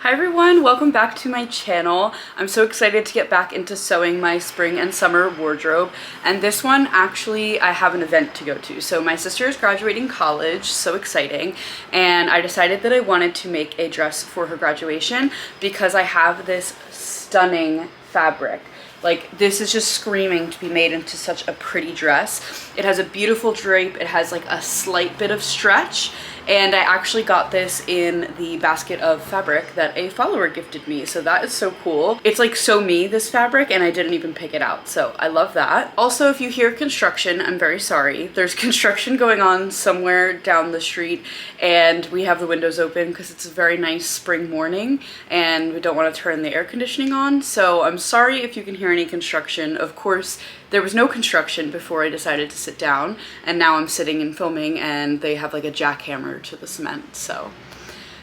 Hi everyone, welcome back to my channel. I'm so excited to get back into sewing my spring and summer wardrobe, and this one actually I have an event to go to. So my sister is graduating college, so exciting, and I decided that I wanted to make a dress for her graduation because I have this stunning fabric. Like, this is just screaming to be made into such a pretty dress. It has a beautiful drape, it has like a slight bit of stretch, and I actually got this in the basket of fabric that a follower gifted me, so that is so cool. It's like so me, this fabric, and I didn't even pick it out, so I love that. Also, if you hear construction, I'm very sorry. There's construction going on somewhere down the street, and we have the windows open because it's a very nice spring morning, and we don't want to turn the air conditioning on, so I'm sorry if you can hear any construction. Of course, there was no construction before I decided to sit down, and now I'm sitting and filming and they have like a jackhammer to the cement, so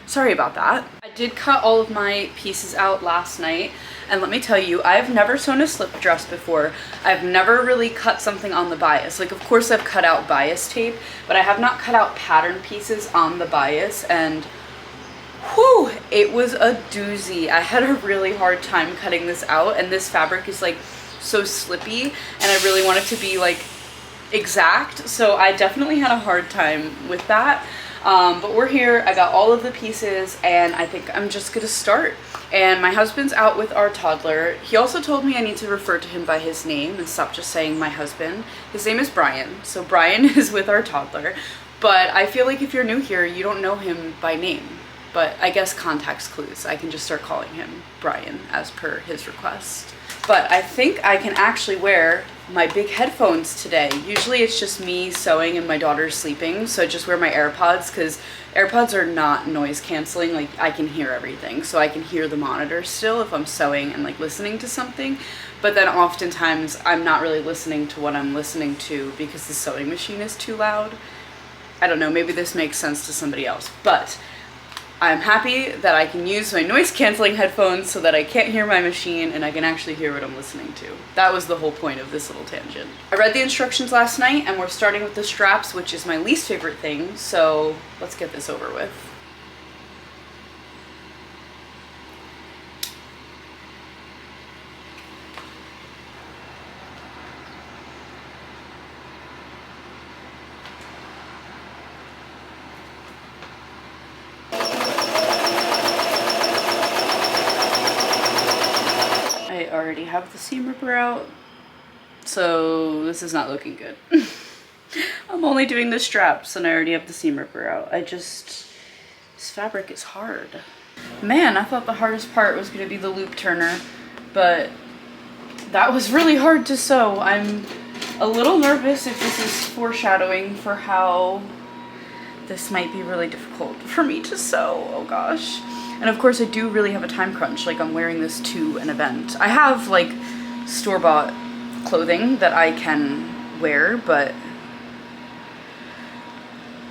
sorry about that. I did cut all of my pieces out last night, and let me tell you, I've never sewn a slip dress before. I've never really cut something on the bias. Like, of course I've cut out bias tape, but I have not cut out pattern pieces on the bias, and whew, it was a doozy. I had a really hard time cutting this out, and this fabric is like so slippy, and I really want it to be like exact, so I definitely had a hard time with that. But we're here, I got all of the pieces, and I think I'm just gonna start. And my husband's out with our toddler. He also told me I need to refer to him by his name and stop just saying my husband. His name is Brian, so Brian is with our toddler. But I feel like if you're new here, you don't know him by name. But I guess context clues, I can just start calling him Brian as per his request. But I think I can actually wear my big headphones today. Usually it's just me sewing and my daughter's sleeping, so I just wear my AirPods because AirPods are not noise canceling. Like, I can hear everything, so I can hear the monitor still if I'm sewing and like listening to something. But then oftentimes I'm not really listening to what I'm listening to because the sewing machine is too loud. I don't know, maybe this makes sense to somebody else, but I'm happy that I can use my noise canceling headphones so that I can't hear my machine and I can actually hear what I'm listening to. That was the whole point of this little tangent. I read the instructions last night, and we're starting with the straps, which is my least favorite thing, so let's get this over with. I already have the seam ripper out, so this is not looking good. I'm only doing the straps and I already have the seam ripper out. This fabric is hard. Man, I thought the hardest part was going to be the loop turner, but that was really hard to sew. I'm a little nervous if this is foreshadowing for how this might be really difficult for me to sew. Oh gosh. And of course I do really have a time crunch, like I'm wearing this to an event. I have like store-bought clothing that I can wear, but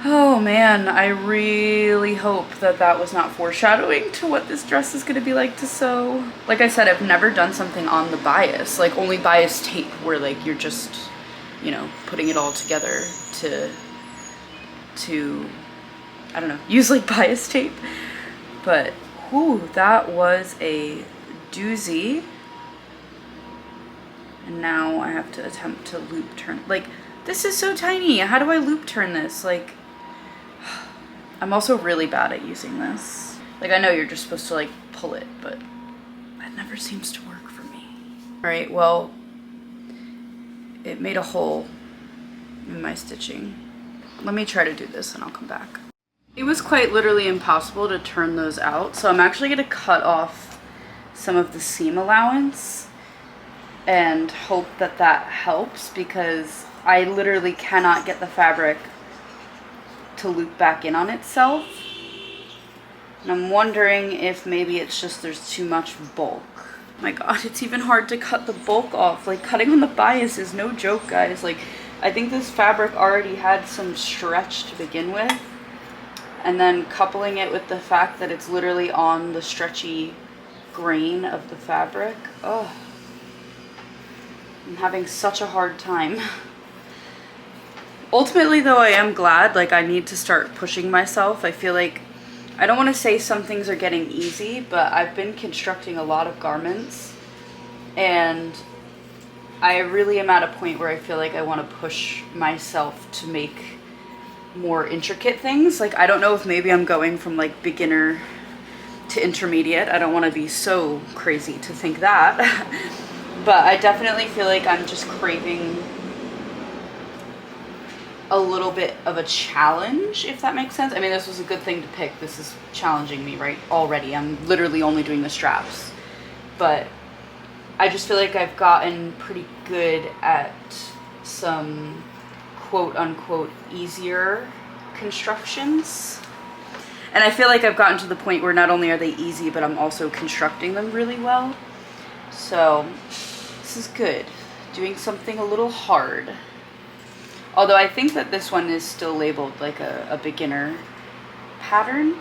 oh man, I really hope that that was not foreshadowing to what this dress is gonna be like to sew. Like I said, I've never done something on the bias, like only bias tape where like you're just, you know, putting it all together to I don't know, use like bias tape. But whew, that was a doozy. And now I have to attempt to loop turn. Like, this is so tiny. How do I loop turn this? Like, I'm also really bad at using this. Like, I know you're just supposed to like pull it, but that never seems to work for me. All right, well, it made a hole in my stitching. Let me try to do this and I'll come back. It was quite literally impossible to turn those out, so I'm actually going to cut off some of the seam allowance and hope that that helps, because I literally cannot get the fabric to loop back in on itself. And I'm wondering if maybe it's just there's too much bulk. Oh my god, it's even hard to cut the bulk off. Like, cutting on the bias is no joke, guys. Like, I think this fabric already had some stretch to begin with. And then coupling it with the fact that it's literally on the stretchy grain of the fabric. Oh, I'm having such a hard time. Ultimately though, I am glad. Like, I need to start pushing myself. I feel like I don't want to say some things are getting easy, but I've been constructing a lot of garments, and I really am at a point where I feel like I want to push myself to make more intricate things. Like, I don't know if maybe I'm going from like beginner to intermediate. I don't want to be so crazy to think that. But I definitely feel like I'm just craving a little bit of a challenge, if that makes sense. I mean, this was a good thing to pick. This is challenging me, right? Already. I'm literally only doing the straps. But I just feel like I've gotten pretty good at some quote unquote easier constructions. And I feel like I've gotten to the point where not only are they easy, but I'm also constructing them really well. So this is good. Doing something a little hard. Although I think that this one is still labeled like a beginner pattern.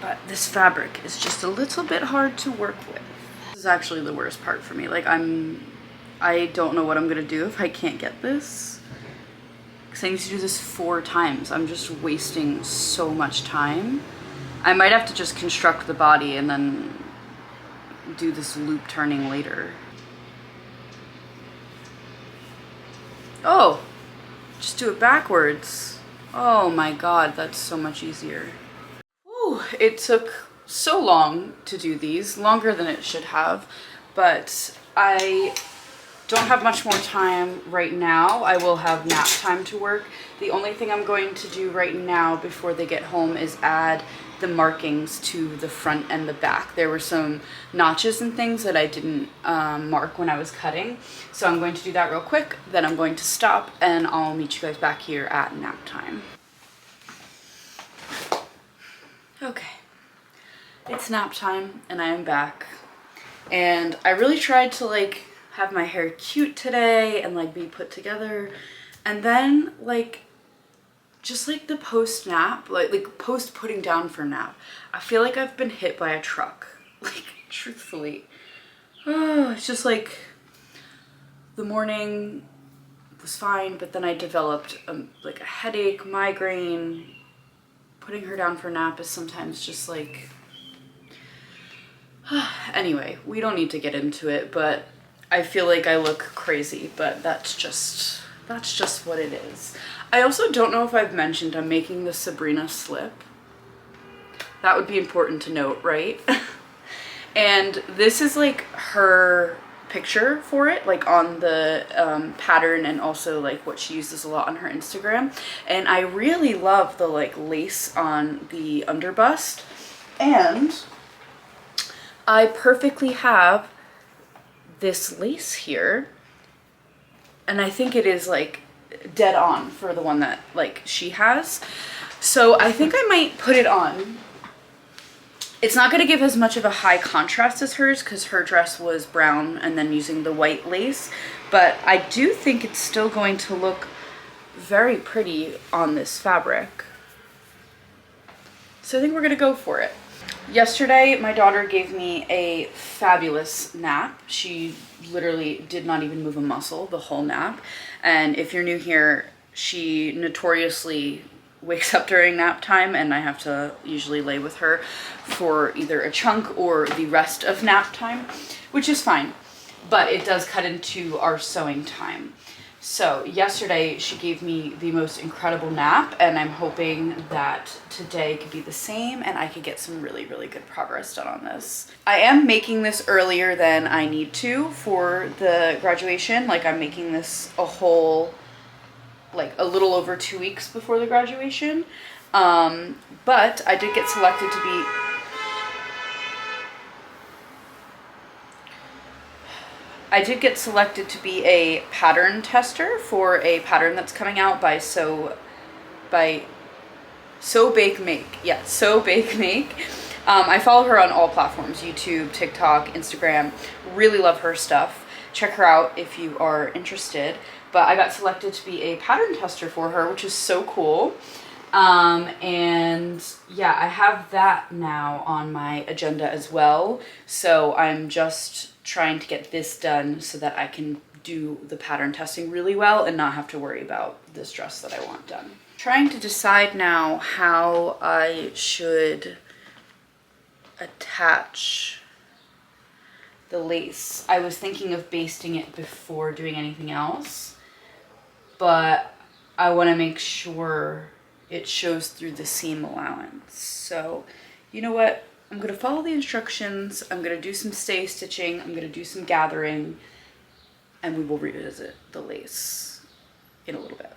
But this fabric is just a little bit hard to work with. This is actually the worst part for me. Like, I don't know what I'm gonna do if I can't get this. Because I need to do this 4 times. I'm just wasting so much time. I might have to just construct the body and then do this loop turning later. Oh, just do it backwards. Oh my god, that's so much easier. Whew, it took so long to do these, longer than it should have, but I don't have much more time right now. I will have nap time to work. The only thing I'm going to do right now before they get home is add the markings to the front and the back. There were some notches and things that I didn't mark when I was cutting. So I'm going to do that real quick, then I'm going to stop and I'll meet you guys back here at nap time. Okay, it's nap time and I am back. And I really tried to like have my hair cute today and like be put together. And then like, just like the post nap, like post putting down for nap, I feel like I've been hit by a truck. Like, truthfully. Oh, it's just like the morning was fine, but then I developed like a headache, migraine. Putting her down for nap is sometimes just like, anyway, we don't need to get into it, but I feel like I look crazy, but that's just what it is. I also don't know if I've mentioned I'm making the Sabrina slip. That would be important to note, right? And this is like her picture for it, like on the pattern, and also like what she uses a lot on her Instagram. And I really love the like lace on the underbust. And I perfectly have this lace here. And I think it is like dead on for the one that like she has. So I think I might put it on. It's not going to give as much of a high contrast as hers because her dress was brown and then using the white lace, but I do think it's still going to look very pretty on this fabric. So I think we're going to go for it. Yesterday, my daughter gave me a fabulous nap. She literally did not even move a muscle the whole nap. And if you're new here, she notoriously wakes up during nap time, and I have to usually lay with her for either a chunk or the rest of nap time, which is fine. But it does cut into our sewing time. So yesterday she gave me the most incredible nap, and I'm hoping that today could be the same and I could get some really, really good progress done on this. I am making this earlier than I need to for the graduation. Like, I'm making this a whole, like a little over 2 weeks before the graduation. But I did get selected to be a pattern tester for a pattern that's coming out by Sew Bake Make. Yeah, Sew Bake Make. I follow her on all platforms, YouTube, TikTok, Instagram. Really love her stuff. Check her out if you are interested. But I got selected to be a pattern tester for her, which is so cool. And yeah, I have that now on my agenda as well. So I'm just trying to get this done so that I can do the pattern testing really well and not have to worry about this dress that I want done. Trying to decide now how I should attach the lace. I was thinking of basting it before doing anything else, but I want to make sure it shows through the seam allowance. So, you know what? I'm going to follow the instructions. I'm going to do some stay stitching. I'm going to do some gathering, and we will revisit the lace in a little bit.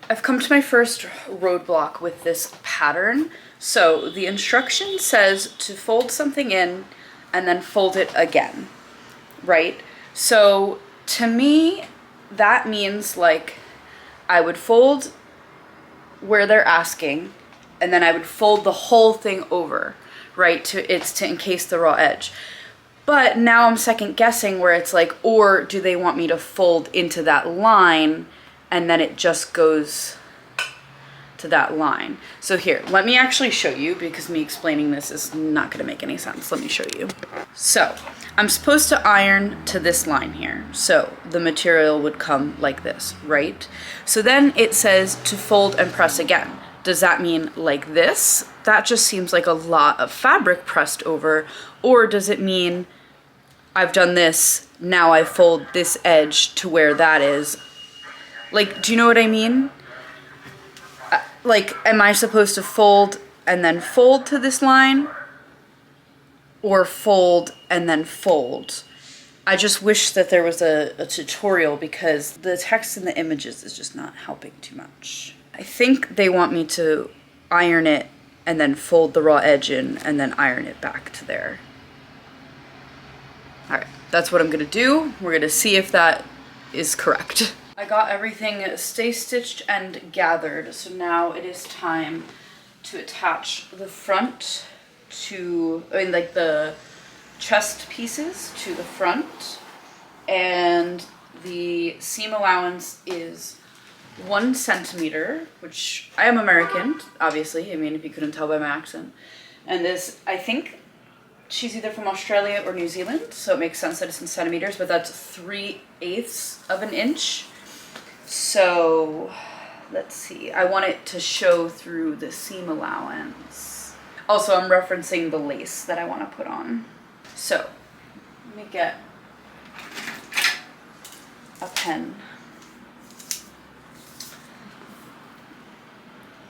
I've come to my first roadblock with this pattern. So the instruction says to fold something in and then fold it again, right? So to me, that means like I would fold where they're asking, and then I would fold the whole thing over, right? To encase the raw edge. But now I'm second guessing where it's like, or do they want me to fold into that line and then it just goes to that line? So here, let me actually show you, because me explaining this is not gonna make any sense. Let me show you. So I'm supposed to iron to this line here. So the material would come like this, right? So then it says to fold and press again. Does that mean like this? That just seems like a lot of fabric pressed over. Or does it mean I've done this, now I fold this edge to where that is? Like, do you know what I mean? Like, am I supposed to fold and then fold to this line? Or fold and then fold? I just wish that there was a tutorial, because the text in the images is just not helping too much. I think they want me to iron it and then fold the raw edge in and then iron it back to there. All right, that's what I'm gonna do. We're gonna see if that is correct. I got everything stay stitched and gathered, so now it is time to attach the front to, like the chest pieces to the front, and the seam allowance is 1 centimeter, which I am American, obviously. I mean, if you couldn't tell by my accent. And this, I think she's either from Australia or New Zealand, so it makes sense that it's in centimeters, but that's 3/8 of an inch. So let's see, I want it to show through the seam allowance. Also, I'm referencing the lace that I want to put on. So let me get a pen.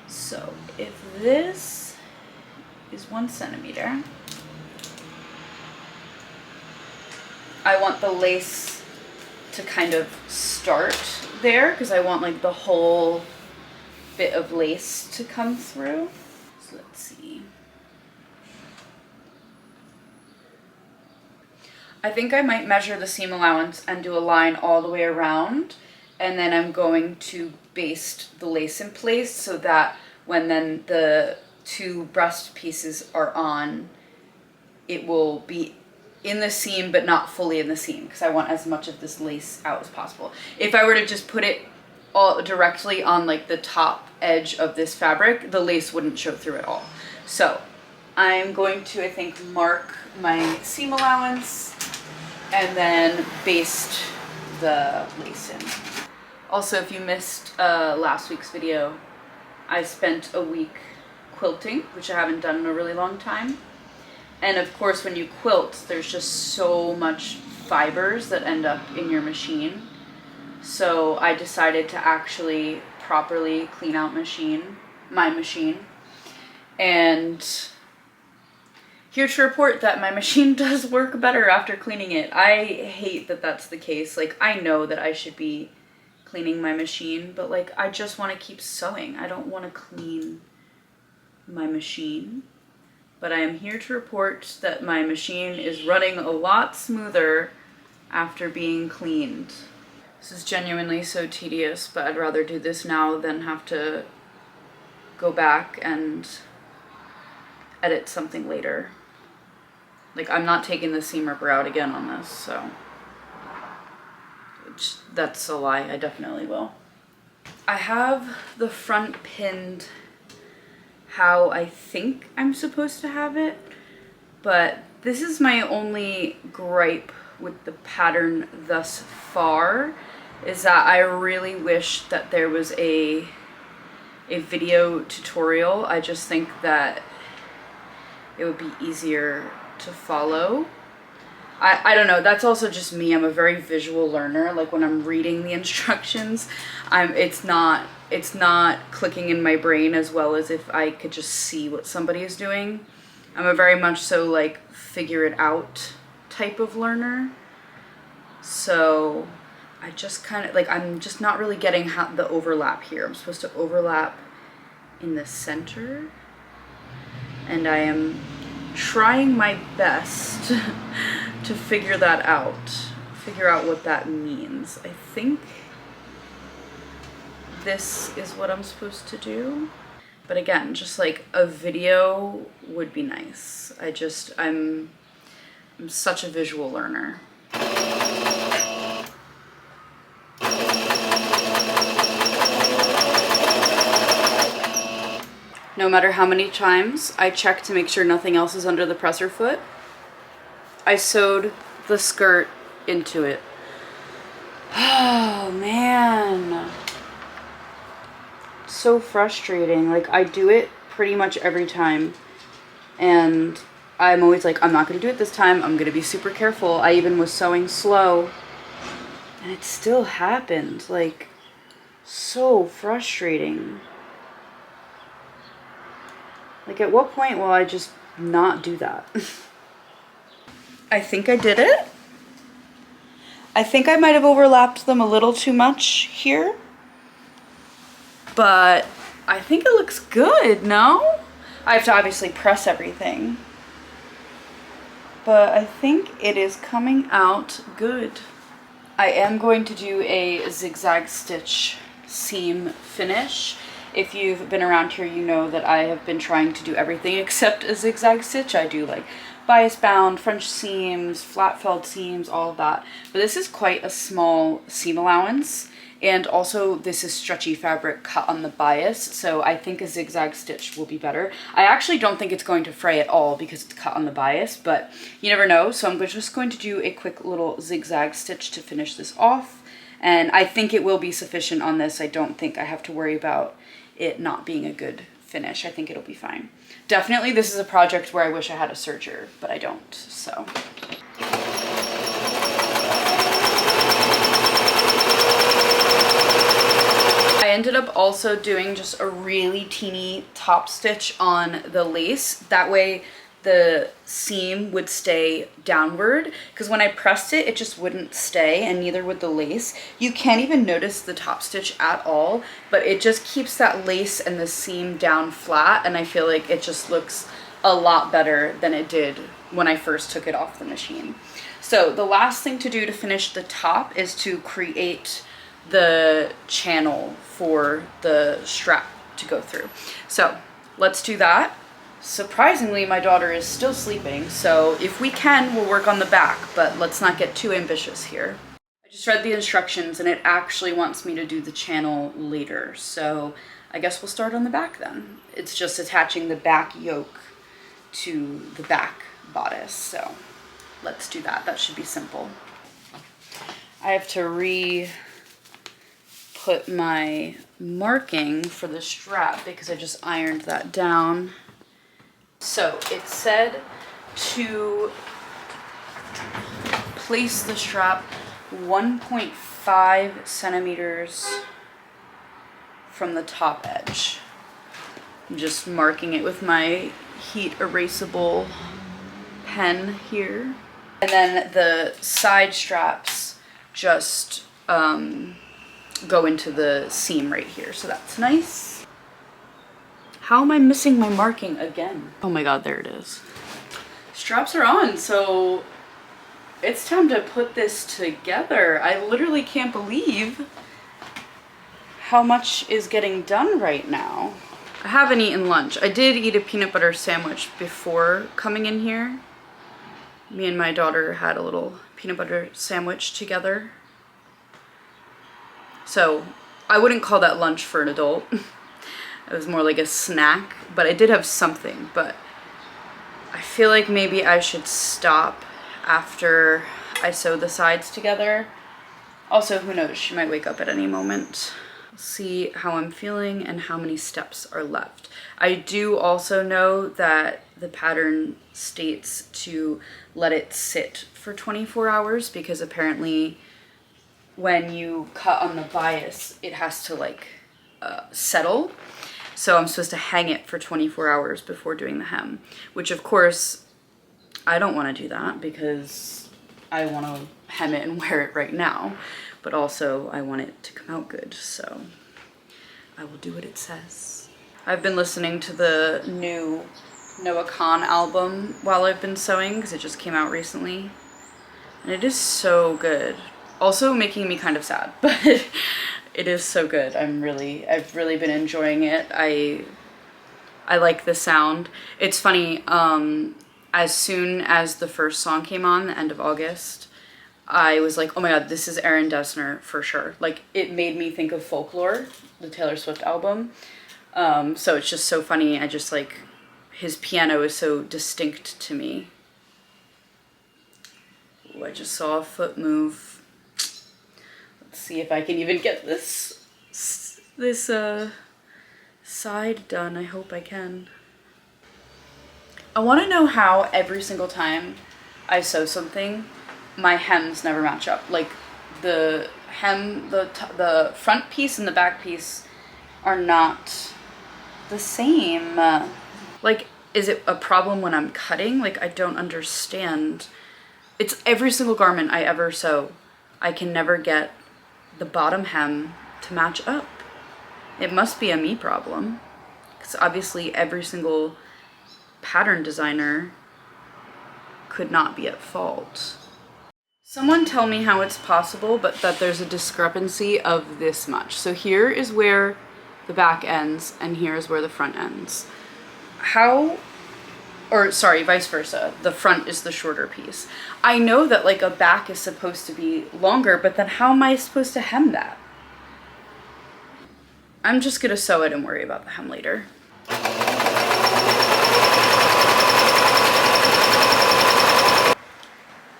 So if this is 1 centimeter, I want the lace to kind of start there, because I want like the whole bit of lace to come through. So let's see. I think I might measure the seam allowance and do a line all the way around, and then I'm going to baste the lace in place so that when then the 2 breast pieces are on, it will be in the seam but not fully in the seam, because I want as much of this lace out as possible. If I were to just put it all directly on like the top edge of this fabric, the lace wouldn't show through at all. So I'm going to, I think, mark my seam allowance and then baste the lace in. Also, if you missed last week's video, I spent a week quilting, which I haven't done in a really long time. And of course, when you quilt, there's just so much fibers that end up in your machine. So I decided to actually properly clean out my machine. And here to report that my machine does work better after cleaning it. I hate that that's the case. Like, I know that I should be cleaning my machine, but like, I just want to keep sewing. I don't want to clean my machine. But I am here to report that my machine is running a lot smoother after being cleaned. This is genuinely so tedious, but I'd rather do this now than have to go back and edit something later. Like, I'm not taking the seam ripper out again on this, so that's a lie. I definitely will. I have the front pinned how I think I'm supposed to have it, but this is my only gripe with the pattern thus far, is that I really wish that there was a a video tutorial. I just think that it would be easier to follow. I don't know, that's also just me. I'm a very visual learner. Like when I'm reading the instructions, it's not clicking in my brain as well as if I could just see what somebody is doing. I'm a very much so like figure it out type of learner. So I just kind of like, I'm just not really getting the overlap here. I'm supposed to overlap in the center, and I am trying my best to figure that out, figure out what that means. I think this is what I'm supposed to do. But again, just like a video would be nice. I'm such a visual learner. No matter how many times I check to make sure nothing else is under the presser foot, I sewed the skirt into it. Oh man. So frustrating. Like I do it pretty much every time, and I'm always like, I'm not gonna do it this time. I'm gonna be super careful. I even was sewing slow, and it still happened. Like, so frustrating. Like, at what point will I just not do that? I think I did it. I think I might have overlapped them a little too much here, but I think it looks good, no? I have to obviously press everything, but I think it is coming out good. I am going to do a zigzag stitch seam finish. If you've been around here, you know that I have been trying to do everything except a zigzag stitch. I do like bias bound, French seams, flat felled seams, all of that. But this is quite a small seam allowance. And also this is stretchy fabric cut on the bias, so I think a zigzag stitch will be better. I actually don't think it's going to fray at all because it's cut on the bias, but you never know. So I'm just going to do a quick little zigzag stitch to finish this off. And I think it will be sufficient on this. I don't think I have to worry about it not being a good finish. I think it'll be fine. Definitely this is a project where I wish I had a serger, but I don't, so. I ended up also doing just a really teeny top stitch on the lace. That way the seam would stay downward, because when I pressed it, it just wouldn't stay, and neither would the lace. You can't even notice the top stitch at all, but it just keeps that lace and the seam down flat, and I feel like it just looks a lot better than it did when I first took it off the machine. So the last thing to do to finish the top is to create the channel for the strap to go through. So let's do that. Surprisingly, my daughter is still sleeping, so if we can, we'll work on the back, but let's not get too ambitious here. I just read the instructions and it actually wants me to do the channel later, so I guess we'll start on the back then. It's just attaching the back yoke to the back bodice, so let's do that. That should be simple. I have to re-put my marking for the strap because I just ironed that down. So it said to place the strap 1.5 centimeters from the top edge. I'm just marking it with my heat erasable pen here. And then the side straps just go into the seam right here, so that's nice. How am I missing my marking again? Oh my god, there it is. Straps are on, so it's time to put this together. I literally can't believe how much is getting done right now. I haven't eaten lunch. I did eat a peanut butter sandwich before coming in here. Me and my daughter had a little peanut butter sandwich together. So I wouldn't call that lunch for an adult. It was more like a snack, but I did have something. But I feel like maybe I should stop after I sew the sides together. Also, who knows, she might wake up at any moment. see how I'm feeling and how many steps are left. I do also know that the pattern states to let it sit for 24 hours because apparently when you cut on the bias, it has to like settle. So I'm supposed to hang it for 24 hours before doing the hem, which of course I don't want to do that because I want to hem it and wear it right now, but also I want it to come out good, so I will do what it says. I've been listening to the new Noah Kahan album while I've been sewing because it just came out recently, and it is so good. Also making me kind of sad, but it is so good. I've really been enjoying it. I like the sound. It's funny, as soon as the first song came on, the end of August, I was like, oh my god, this is Aaron Dessner for sure. Like, it made me think of Folklore, the Taylor Swift album. So it's just so funny. I just like, his piano is so distinct to me. Ooh, I just saw a foot move. Let's see if I can even get this side done. I hope I can. I want to know how every single time I sew something, my hems never match up. Like the hem, the front piece and the back piece are not the same. Like, is it a problem when I'm cutting? Like, I don't understand. It's every single garment I ever sew, I can never get the bottom hem to match up. It must be a me problem, because obviously every single pattern designer could not be at fault. Someone tell me how it's possible, but that there's a discrepancy of this much. So here is where the back ends, and here is where the front ends. How, or sorry, vice versa. The front is the shorter piece. I know that like a back is supposed to be longer, but then how am I supposed to hem that? I'm just gonna sew it and worry about the hem later.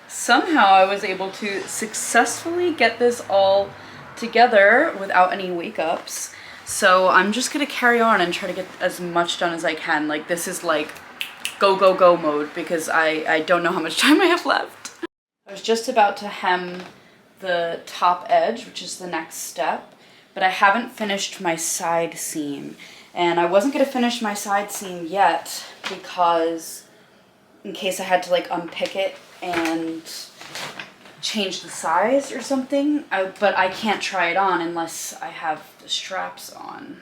Somehow I was able to successfully get this all together without any wake-ups. So I'm just gonna carry on and try to get as much done as I can. Like, this is like go, go, go mode because I don't know how much time I have left. I was just about to hem the top edge, which is the next step, but I haven't finished my side seam. And I wasn't gonna finish my side seam yet because in case I had to like unpick it and change the size or something, but I can't try it on unless I have the straps on.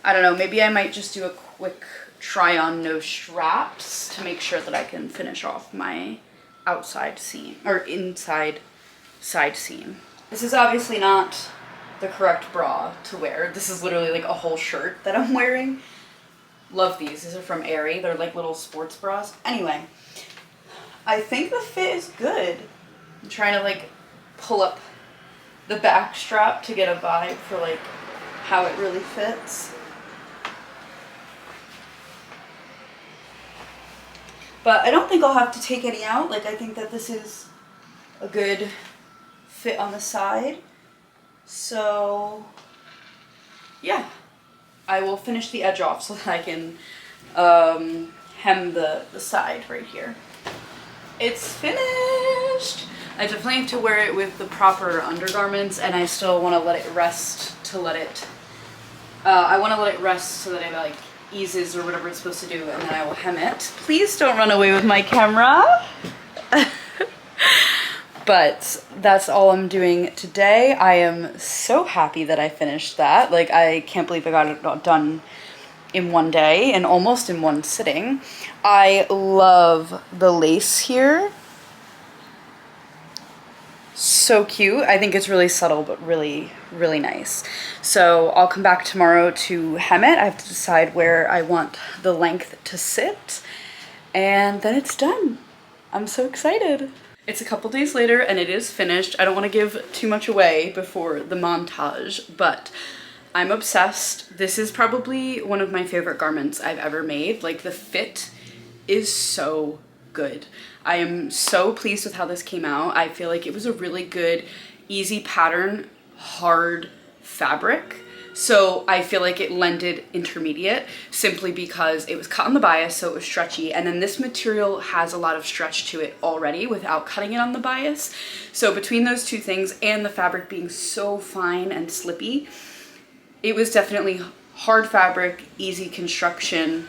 I don't know, maybe I might just do a quick try on no straps to make sure that I can finish off my outside seam, or inside side seam. This is obviously not the correct bra to wear. This is literally like a whole shirt that I'm wearing. Love these. These are from Aerie. They're like little sports bras. Anyway, I think the fit is good. I'm trying to like pull up the back strap to get a vibe for like how it really fits. But I don't think I'll have to take any out. Like, I think that this is a good fit on the side. So yeah, I will finish the edge off so that I can hem the side right here. It's finished! I definitely have to wear it with the proper undergarments, and I still want to let it rest to let it, I want to let it rest so that it like eases or whatever it's supposed to do, and then I will hem it. Please don't run away with my camera! But that's all I'm doing today. I am so happy that I finished that. Like, I can't believe I got it done in one day and almost in one sitting. I love the lace here. So cute. I think it's really subtle, but really, really nice. So I'll come back tomorrow to hem it. I have to decide where I want the length to sit, and then it's done. I'm so excited. It's a couple days later and it is finished. I don't want to give too much away before the montage, but I'm obsessed. This is probably one of my favorite garments I've ever made. Like, the fit is so good. I am so pleased with how this came out. I feel like it was a really good, easy pattern, hard fabric. So I feel like it lended intermediate simply because it was cut on the bias, so it was stretchy. And then this material has a lot of stretch to it already without cutting it on the bias. So between those two things and the fabric being so fine and slippy, it was definitely hard fabric, easy construction.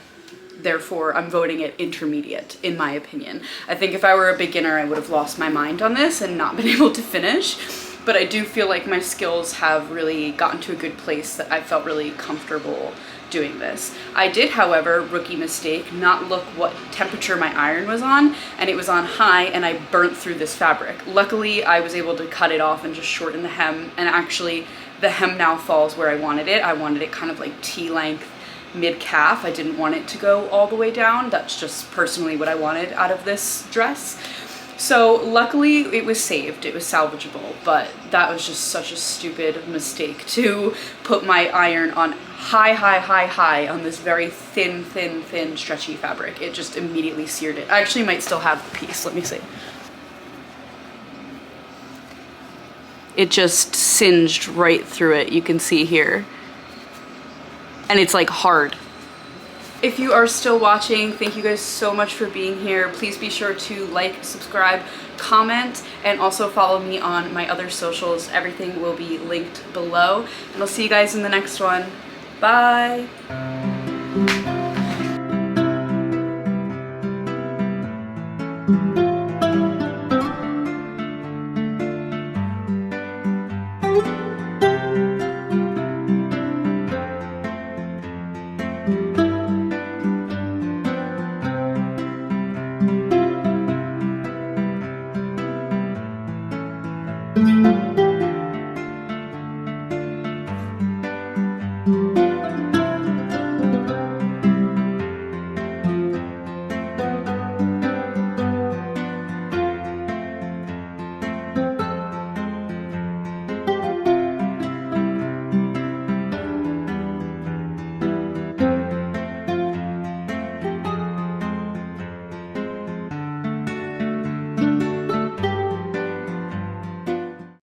Therefore, I'm voting it intermediate, in my opinion. I think if I were a beginner, I would have lost my mind on this and not been able to finish. But I do feel like my skills have really gotten to a good place that I felt really comfortable doing this. I did, however, rookie mistake, not look what temperature my iron was on, and it was on high, and I burnt through this fabric. Luckily, I was able to cut it off and just shorten the hem, and actually the hem now falls where I wanted it. I wanted it kind of like T-length, mid-calf. I didn't want it to go all the way down. That's just personally what I wanted out of this dress. So luckily it was saved, it was salvageable, but that was just such a stupid mistake to put my iron on high on this very thin, stretchy fabric. It just immediately seared it. I actually might still have the piece, let me see. It just singed right through it, you can see here. And it's like hard. If you are still watching, thank you guys so much for being here. Please be sure to like, subscribe, comment, and also follow me on my other socials. Everything will be linked below. And I'll see you guys in the next one. Bye.